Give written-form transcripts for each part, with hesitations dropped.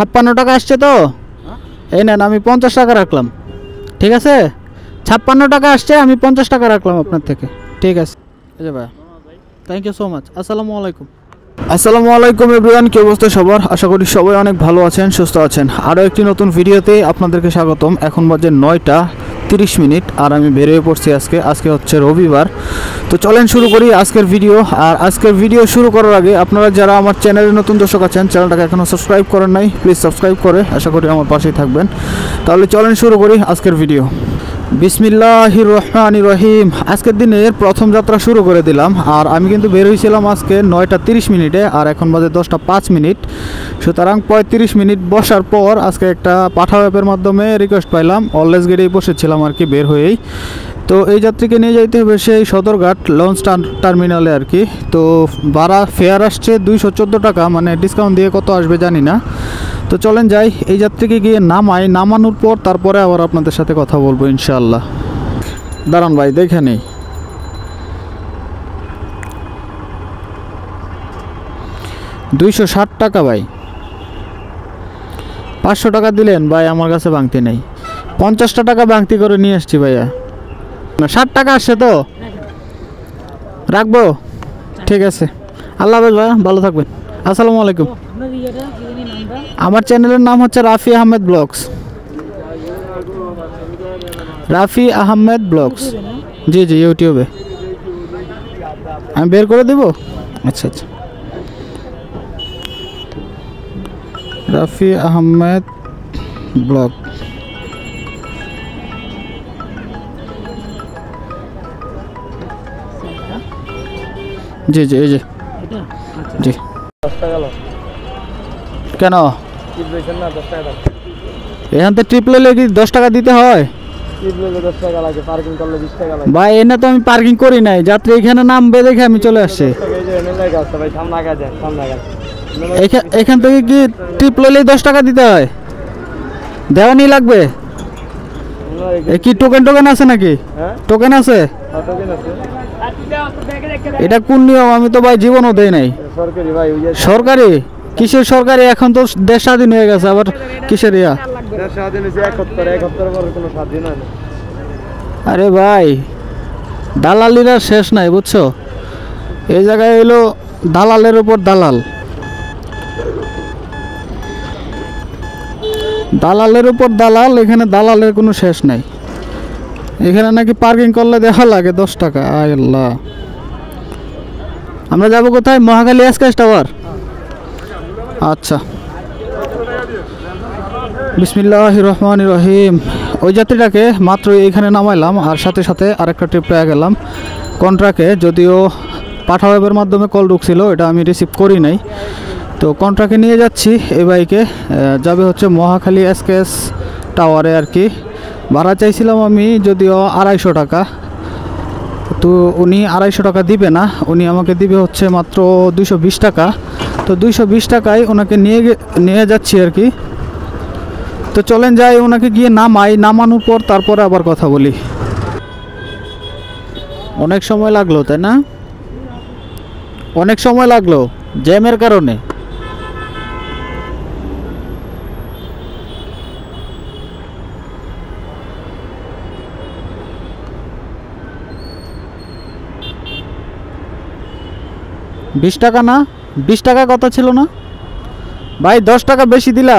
56 টাকা আসছে তো, এই নেন আমি 50 টাকা রাখলাম, ঠিক আছে? 56 টাকা আসছে, আমি 50 টাকা রাখলাম আপনার থেকে, ঠিক আছে? এই যে ভাই, থ্যাংক ইউ সো মাচ। আসসালামু আলাইকুম। আসসালামু আলাইকুম এভরিওয়ান, কি অবস্থা সবার? আশা করি সবাই অনেক ভালো আছেন, সুস্থ আছেন। আরও একটি নতুন ভিডিওতে আপনাদেরকে স্বাগতম। এখন বাজে 9টা 30 আর আমি বেরিয়ে পড়ছি আজকে হচ্ছে রবিবার। তো চলেন শুরু করি আজকের ভিডিও। আর আজকের ভিডিও শুরু করার আগে আপনারা যারা আমার চ্যানেলে নতুন দর্শক আছেন, চ্যানেলটাকে এখনও সাবস্ক্রাইব করেন নাই, প্লিজ সাবস্ক্রাইব করে আশা করি আমার পাশেই থাকবেন। তাহলে চলেন শুরু করি আজকের ভিডিও। বিসমিল্লাহির রহমানির রহিম। আজকের দিনের প্রথম যাত্রা শুরু করে দিলাম। আর আমি কিন্তু বের হয়েছিলাম আজকে 9টা 30 আর এখন বাজে 10টা 5। সুতরাং 35 মিনিট বসার পর আজকে একটা পাঠা অ্যাপের মাধ্যমে রিকোয়েস্ট পাইলাম, অলওয়েজ গেটেই বসেছিলাম আর কি বের হয়েই। তো এই যাত্রীকে নিয়ে যাইতে হবে সেই সদরঘাট লঞ্চ টার্মিনালে আর কি। তো ভাড়া ফেয়ার আসছে 214 টাকা, মানে ডিসকাউন্ট দিয়ে কত আসবে জানি না। তো চলেন যাই, এই যাত্রীকে গিয়ে নামানোর পর তারপরে আবার আপনাদের সাথে কথা বলবো ইনশাআল্লাহ। দাঁড়ান ভাই, দেখে নেই। 260 টাকা ভাই, 500 টাকা দিলেন ভাই, আমার কাছে ভাঙতি নেই। 50টা টাকা ভাঙতি করে নিয়ে আসছি ভাইয়া। 60 টাকা আসছে তো রাখবো, ঠিক আছে। আল্লাহ হাফেজ ভাইয়া, ভালো থাকবেন। আসসালামু আলাইকুম। আমার চ্যানেলের নাম হচ্ছে রাফি আহমেদ ব্লগস। রাফি আহমেদ ব্লগস, জি জি, ইউটিউবে। আমি বের করে দেব? আচ্ছা আচ্ছা, রাফি আহমেদ ব্লগ। জি জি, এই যে জি। কেন এখান থেকে ট্রিপ লইলে কি 10 টাকা দিতে হয় ভাই? এনে তো আমি পার্কিং করি নাই, যাত্রী এখানে নামবে দেখে আমি চলে আসছি। এখান থেকে কি ট্রিপ লইলে 10 টাকা দিতে হয়? দেওয়ানি লাগবে? কি টোকেন আছে নাকি? টোকেন আছে? এটা কোন নিয়ম? আমি তো ভাই জীবনও দেই নাই। সরকারি? কিসের সরকারি? এখন তো দেশ স্বাধীন হয়ে গেছে, আবার কিসের ইয়া? আরে ভাই, দালালিরা শেষ নাই বুঝছো? এই জায়গায় এলো দালালের উপর দালাল, দালালের উপর দালাল। এখানে দালালের কোনো শেষ নাই। এখানে নাকি পার্কিং করলে দেখা লাগে 10 টাকা। আয় আল্লাহ। আমরা যাবো কোথায়? Mohakhali SKS tower. আচ্ছা, বিসমিল্লাহির রহমানির রহিম। ওই যাত্রীটাকে মাত্র এইখানে নামাইলাম, আর সাথে সাথে আরেকটা ট্রিপ পেয়ে গেলাম কন্ট্রাক্টে। যদিও পাঠা ওয়েবের মাধ্যমে কল ঢুকছিল, এটা আমি রিসিভ করি নাই। তো কন্ট্রাক্টে নিয়ে যাচ্ছি এই বাইকে, যাবে হচ্ছে মহাখালী এসকেএস টাওয়ারে আর কি। ভাড়া চাইছিলাম আমি যদিও 250 টাকা, তো উনি 250 টাকা দিবে না, উনি আমাকে দিবে হচ্ছে মাত্র 220 টাকা। তো 220 টাকায় ওনাকে নিয়ে যাচ্ছি আর কি। তো চলেন যাই, ওনাকে গিয়ে নামানোর পর তারপরে আবার কথা বলি। অনেক সময় লাগলো তাই না? অনেক সময় লাগলো জ্যামের কারণে। $20 টাকা না? 20 টাকা কথা ছিল না ভাই? 10 টাকা বেশি দিলা?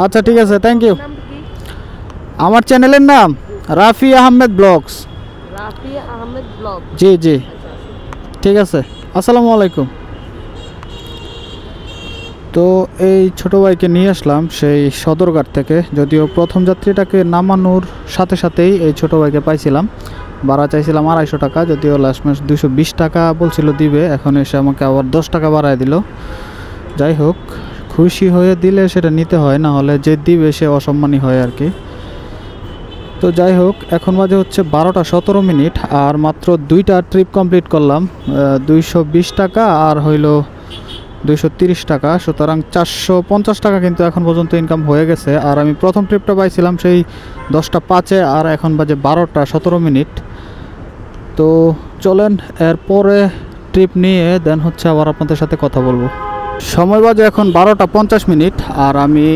আচ্ছা ঠিক আছে, থ্যাংক ইউ। আমার চ্যানেলের নাম রাফি আহমেদ ব্লগস। রাফি আহমেদ ব্লগ, জি জি, ঠিক আছে। আসসালামু আলাইকুম। তো এই ছোট ভাইকে নিয়ে আসলাম সেই সদরঘাট থেকে। যদিও প্রথম যাত্রীটাকে নামানোর সাথে সাথেই এই ছোট ভাইকে পাইছিলাম। ভাড়া চাইছিলাম 250 টাকা, যদিও লাস্ট মাস 220 টাকা বলছিল দিবে, এখন এসে আমাকে আবার 10 টাকা বাড়ায় দিল। যাই হোক, খুশি হয়ে দিলে সেটা নিতে হয়, না হলে যে দিবে সে অসম্মানী হয় আর কি। তো যাই হোক, এখন বাজে হচ্ছে 12টা 17 আর মাত্র 2টা ট্রিপ কমপ্লিট করলাম। 220 টাকা আর হইল 230 টাকা, সুতরাং 450 টাকা কিন্তু এখন পর্যন্ত ইনকাম হয়ে গেছে। আর আমি প্রথম ট্রিপটা পাইছিলাম সেই 10টা 5-এ, আর এখন বাজে 12টা 17। তো চলেন এরপরে ট্রিপ নিয়ে দেন হচ্ছে আবার আপনাদের সাথে কথা বলবো। সময় বাজে এখন 12:50 আর আমি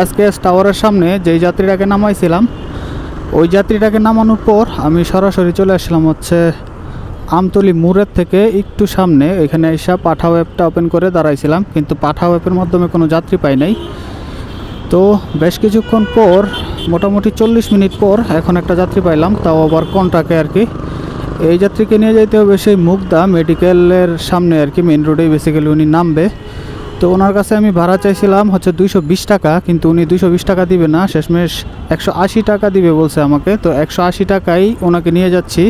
SKS টাওয়ারের সামনে যেই যাত্রীটাকে নামাইছিলাম ওই যাত্রীটাকে নামানোর পর আমি সরাসরি চলে আসলাম হচ্ছে আমতলী মোড়ের থেকে একটু সামনে। এখানে এসে পাঠাও অ্যাপটা ওপেন করে দাঁড়াইছিলাম, কিন্তু পাঠাও অ্যাপের মাধ্যমে কোনো যাত্রী পাই নাই। তো বেশ কিছুক্ষণ পর, মোটামুটি 40 মিনিট পর এখন একটা যাত্রী পাইলাম, তাও আবার কন্ট্রাক্টে আর কি। এই যাত্রীকে নিয়ে যাইতে হবে সেই মুগদা মেডিকেলের সামনে আর কি, মেন রোডেই বেসিক্যালি উনি নামবে। তো ওনার কাছে আমি ভাড়া চাইছিলাম হচ্ছে 220 টাকা, কিন্তু উনি 220 টাকা দিবে না, শেষমেশ 180 টাকা দিবে বলছে আমাকে। তো 180 টাকাই ওনাকে নিয়ে যাচ্ছি।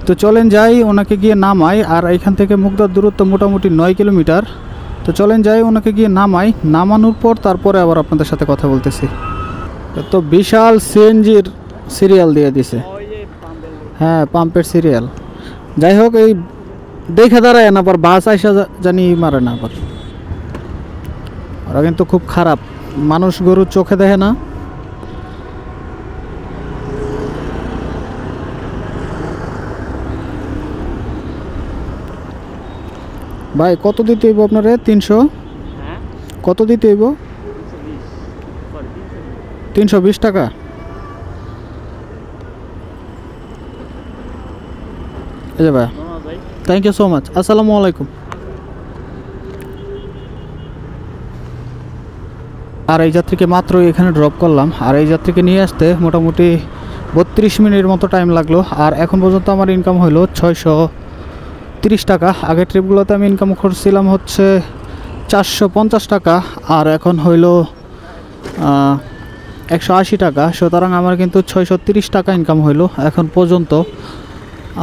তো চলেন যাই, ওনাকে গিয়ে নামাই। আর এখান থেকে মুগদার দূরত্ব মোটামুটি 9 কিলোমিটার। তো চলেন যাই, ওনাকে গিয়ে নামাই। নামানোর পর তারপরে আবার আপনাদের সাথে কথা বলতেছি। তো বিশাল সিএনজির সিরিয়াল দিয়ে দিছে, হ্যাঁ পাম্পের সিরিয়াল। যাই হোক, এই দেখে দাঁড়ায় না, আবার বাস আইসা জানি মারে না। আবার ওরা কিন্তু খুব খারাপ, মানুষ গরু চোখে দেখে না। ভাই কত দিতে হইব আপনারে? 300? কত দিতে হইব? 320 টাকা। এই যে ভাই, থ্যাংক ইউ সো মাচ। আসসালামু আলাইকুম। আর এই যাত্রীকে মাত্র এখানে ড্রপ করলাম, আর এই যাত্রীকে নিয়ে আসতে মোটামুটি 32 মিনিটের মতো টাইম লাগলো। আর এখন পর্যন্ত আমার ইনকাম হলো 630 টাকা। আগের ট্রিপগুলোতে আমি ইনকাম করছিলাম হচ্ছে 450 টাকা, আর এখন হইল 180 টাকা। সুতরাং আমার কিন্তু 630 টাকা ইনকাম হইলো এখন পর্যন্ত।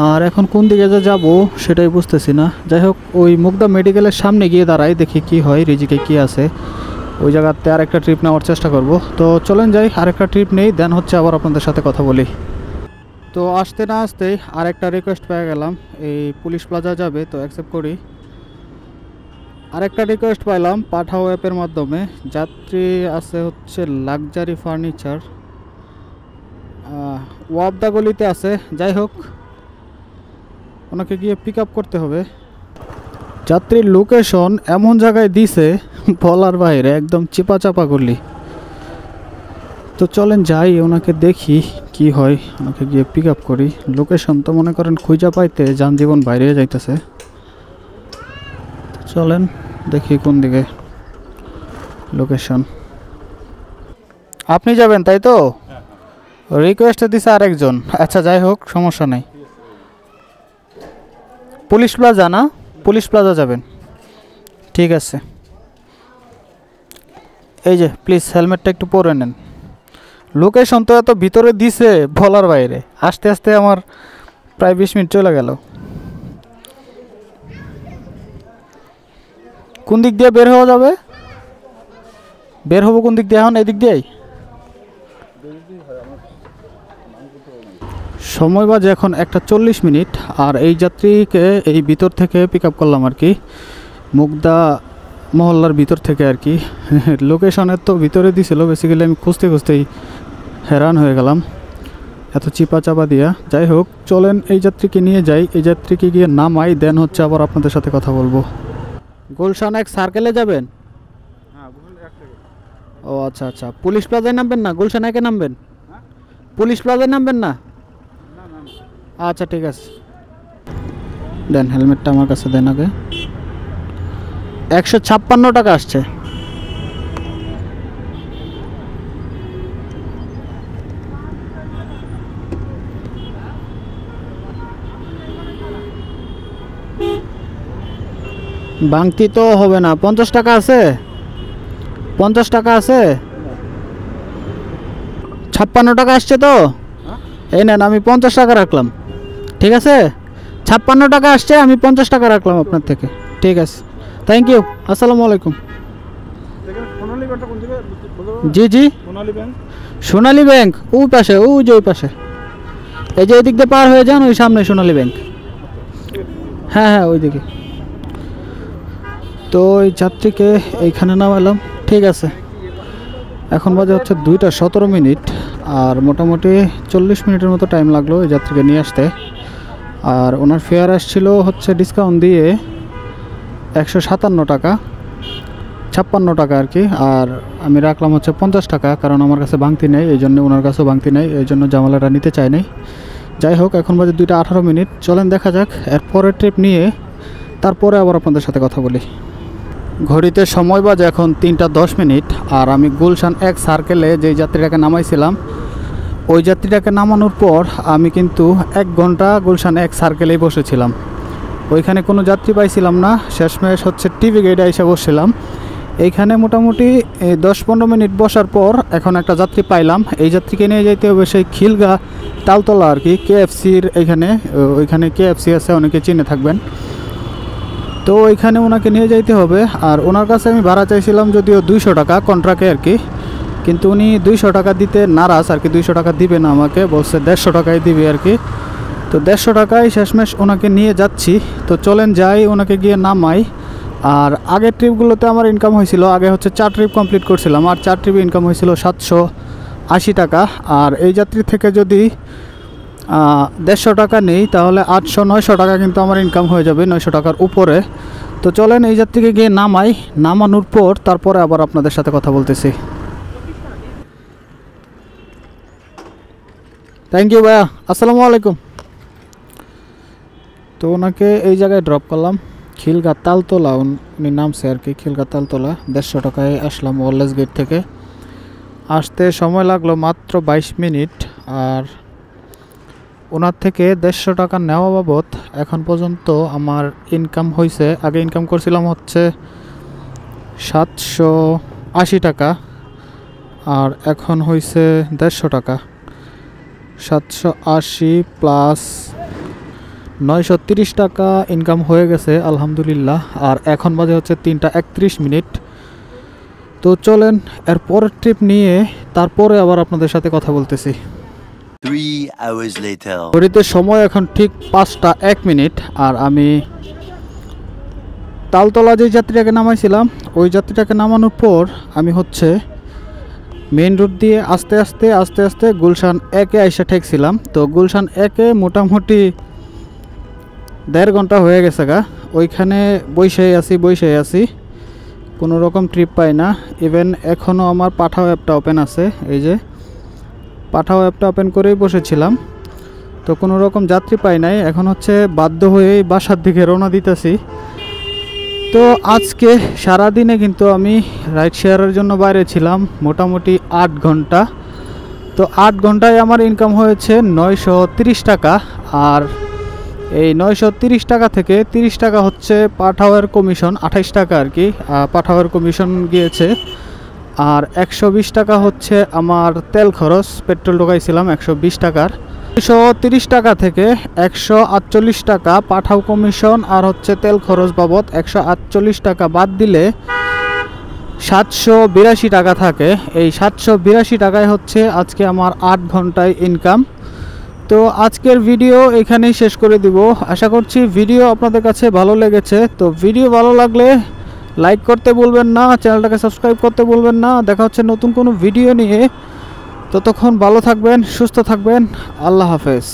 আর এখন কোন দিকে যে যাবো সেটাই বুঝতেছি না। যাই হোক, ওই মুগদা মেডিকেলের সামনে গিয়ে দাঁড়াই, দেখি কি হয়, রিজিকে কি আছে। ওই জায়গাতে আরেকটা ট্রিপ নেওয়ার চেষ্টা করব। তো চলেন যাই, আরেকটা ট্রিপ নেই, দেন হচ্ছে আবার আপনাদের সাথে কথা বলি। তো আসতে না আসতেই আরেকটা রিকোয়েস্ট পেয়ে গেলাম, এই পুলিশ প্লাজা যাবে, তো অ্যাকসেপ্ট করি। আরেকটা রিকোয়েস্ট পাইলাম পাঠাও অ্যাপের মাধ্যমে। যাত্রী আছে হচ্ছে লাক্সারি ফার্নিচার, ওয়াবদা গলিতে আছে। যাই হোক, ওনাকে গিয়ে পিক আপ করতে হবে। যাত্রীর লোকেশন এমন জায়গায় দিছে বলার বাইরে, একদম চিপা চাপা গলি। তো চলেন যাই, ওনাকে দেখি কি হয়, ওনাকে গিয়ে পিক আপ করি। লোকেশন তো মনে করেন খুঁজা পাইতে যানজীবন বাইরে যাইতেছে। চলেন দেখি কোন দিকে লোকেশন। আপনি যাবেন তাই তো? রিকোয়েস্টে দিছে আরেকজন। আচ্ছা যাই হোক, সমস্যা নেই। পুলিশ প্লাজা না? পুলিশ প্লাজা যাবেন, ঠিক আছে। এই যে প্লিজ হেলমেটটা একটু পরে নেন। লোকেশন তো এত ভিতরে দিছে বলার বাইরে, আস্তে আস্তে আমার প্রায় 20 মিনিট চলে গেল। কোন দিক দিয়ে বের হওয়া যাবে? বের হবো কোন দিক দিয়ে এখন? এই দিক দিয়েই। সময় বাজে এখন 1:40 মিনিট। আর এই যাত্রীকে এই ভিতর থেকে পিক আপ করলাম আর কি, মুগদা মহল্লার ভিতর থেকে আর কি। লোকেশনের তো ভিতরে দিছিল, বেসিক্যালি আমি খুঁজতে খুঁজতেই হেরান হয়ে গেলাম, এত চিপা চাপা দিয়া। যাই হোক, চলেন এই যাত্রীকে নিয়ে যাই, এই যাত্রীকে গিয়ে নামাই, দেন হচ্ছে আবার আপনাদের সাথে কথা বলবো। গুলশান এক সার্কেলে যাবেন? ও আচ্ছা আচ্ছা, পুলিশ প্লাজায় নামবেন না, গুলশান একে নামবেন? পুলিশ প্লাজায় নামবেন না? আচ্ছা ঠিক আছে, দেন হেলমেটটা আমার কাছে দেন আগে। 156 টাকা আসছে। বাংতি তো হবে না। 50 টাকা আছে? 50 টাকা আছে? 56 টাকা আসছে তো? এই নেন, আমি 50 টাকা রাখলাম, ঠিক আছে? 56 টাকা আসছে, আমি 50 টাকা রাখলাম আপনার থেকে, ঠিক আছে। Thank you. আসসালামু আলাইকুম। জি জি, সোনালী ব্যাংক ওই পাশে, ওই যে ওই পাশে, এই যে এই দিক দিয়ে পার হয়ে যান, ওই সামনে সোনালী ব্যাংক। হ্যাঁ হ্যাঁ ওইদিকে। তো এই যাত্রীকে এইখানে নামালাম, ঠিক আছে। এখন বাজে হচ্ছে 2:17 আর মোটামুটি 40 মিনিটের মতো টাইম লাগলো এই যাত্রীকে নিয়ে আসতে। আর ওনার ফেয়ার আসছিল হচ্ছে ডিসকাউন্ট দিয়ে 157 টাকা। 56 টাকা আর কি। আর আমি রাখলাম হচ্ছে 50 টাকা, কারণ আমার কাছে ভাঙতি নেই, এই জন্য ওনার কাছেও ভাঙতি নেই, এই জন্য জামালাটা নিতে চাই নাই। যাই হোক, এখন বাজে 2:18। চলেন দেখা যাক এর পরের ট্রিপ নিয়ে, তারপরে আবার আপনাদের সাথে কথা বলি। ঘড়িতে সময় বাজে এখন 3:10। আর আমি গুলশান 1 সার্কেলে যেই যাত্রীটাকে নামাইছিলাম, ওই যাত্রীটাকে নামানোর পর আমি কিন্তু 1 ঘন্টা গুলশান 1 সার্কেলেই বসেছিলাম। ওইখানে কোনো যাত্রী পাইছিলাম না, শেষমেশ হচ্ছে টিভি গেটে এসে বসছিলাম। এইখানে মোটামুটি 10-15 মিনিট বসার পর এখন একটা যাত্রী পাইলাম। এই যাত্রীকে নিয়ে যেতে হবে সেই খিলগা তালতলা আর কি, KFCর এইখানে। ওইখানে KFC আছে, অনেকে চিনে থাকবেন। তো ওইখানে ওনাকে নিয়ে যাইতে হবে। আর ওনার কাছে আমি ভাড়া চাইছিলাম যদিও 200 টাকা কন্ট্রাক্টে আর কি, কিন্তু উনি 200 টাকা দিতে নারাজ আর কি, 200 টাকা দিবে না আমাকে, বলছে 150 টাকাই দিবে আর কি। তো 150 টাকায় শেষমেশ ওনাকে নিয়ে যাচ্ছি। তো চলেন যাই, ওনাকে গিয়ে নামাই। আর আগের ট্রিপগুলোতে আমার ইনকাম হয়েছিল, আগে হচ্ছে 4 ট্রিপ কমপ্লিট করছিলাম, আর 4 ট্রিপে ইনকাম হয়েছিল 780 টাকা। আর এই যাত্রী থেকে যদি 150 টাকা নেই তাহলে 800-900 টাকা কিন্তু আমার ইনকাম হয়ে যাবে, 900 টাকার উপরে। তো চলেন এই যাত্রীকে গিয়ে নামাই, নামানোর পর তারপরে আবার আপনাদের সাথে কথা বলতেছি। থ্যাংক ইউ ভাইয়া, আসসালামু আলাইকুম। তো ওনাকে এই জায়গায় ড্রপ করলাম, খিলগা তালতলা উনি নামছে আর কি, খিলগা তালতলা। 150 টাকায় আসলাম ওয়ারলেস গেট থেকে। আসতে সময় লাগলো মাত্র 22 মিনিট। আর ওনার থেকে 150 টাকা নেওয়া বাবদ এখন পর্যন্ত আমার ইনকাম হয়েছে, আগে ইনকাম করছিলাম হচ্ছে 780 টাকা, আর এখন হয়েছে 150 টাকা। 780 প্লাস 930 টাকা ইনকাম হয়ে গেছে আলহামদুলিল্লাহ। আর এখন বাজে হচ্ছে 3:31। তো চলেন এর পরের ট্রিপ নিয়ে তারপরে আবার আপনাদের সাথে কথা বলতেছি। 3 hours later. ঘড়িতে সময় এখন ঠিক 5:01। আর আমি তালতলা যে যাত্রীটাকে নামাইছিলাম, ওই যাত্রীটাকে নামানোর পর আমি হচ্ছে মেইন রোড দিয়ে আস্তে আস্তে গুলশান 1-এ আইসা ঠেকছিলাম। তো গুলশান 1-এ মোটামুটি 1.5 ঘন্টা হয়ে গেছে গা, ওইখানে বসেই আছি, কোনো রকম ট্রিপ পাই না। ইভেন এখনও আমার পাঠাও অ্যাপটা ওপেন আছে, এই যে পাঠাও অ্যাপটা ওপেন করেই বসেছিলাম। তো কোনো রকম যাত্রী পাই নাই, এখন হচ্ছে বাধ্য হয়েই বাসার দিকে রওনা দিতেছি। তো আজকে সারাদিনে কিন্তু আমি রাইড শেয়ারের জন্য বাইরে ছিলাম মোটামুটি 8 ঘন্টা। তো 8 ঘন্টায় আমার ইনকাম হয়েছে 930 টাকা। আর এই 930 টাকা থেকে 30 টাকা হচ্ছে পাঠাওয়ার কমিশন, 28 টাকা আর কি পাঠাওয়ার কমিশন গিয়েছে। আর 120 টাকা হচ্ছে আমার তেল খরচ, পেট্রোল ঢোকাইছিলাম 120 টাকার। 230 টাকা থেকে 148 টাকা পাঠাও কমিশন আর হচ্ছে তেল খরচ বাবদ 148 টাকা বাদ দিলে 782 টাকা থাকে। এই 782 টাকায় হচ্ছে আজকে আমার 8 ঘন্টায় ইনকাম। তো আজকের ভিডিও এখানেই শেষ করে দিব। আশা করছি ভিডিও আপনাদের কাছে ভালো লেগেছে। তো ভিডিও ভালো লাগলে লাইক করতে ভুলবেন না, চ্যানেলটাকে সাবস্ক্রাইব করতে ভুলবেন না। দেখা হচ্ছে নতুন কোনো ভিডিও নিয়ে। ততক্ষণ ভালো থাকবেন, সুস্থ থাকবেন। আল্লাহ হাফেজ।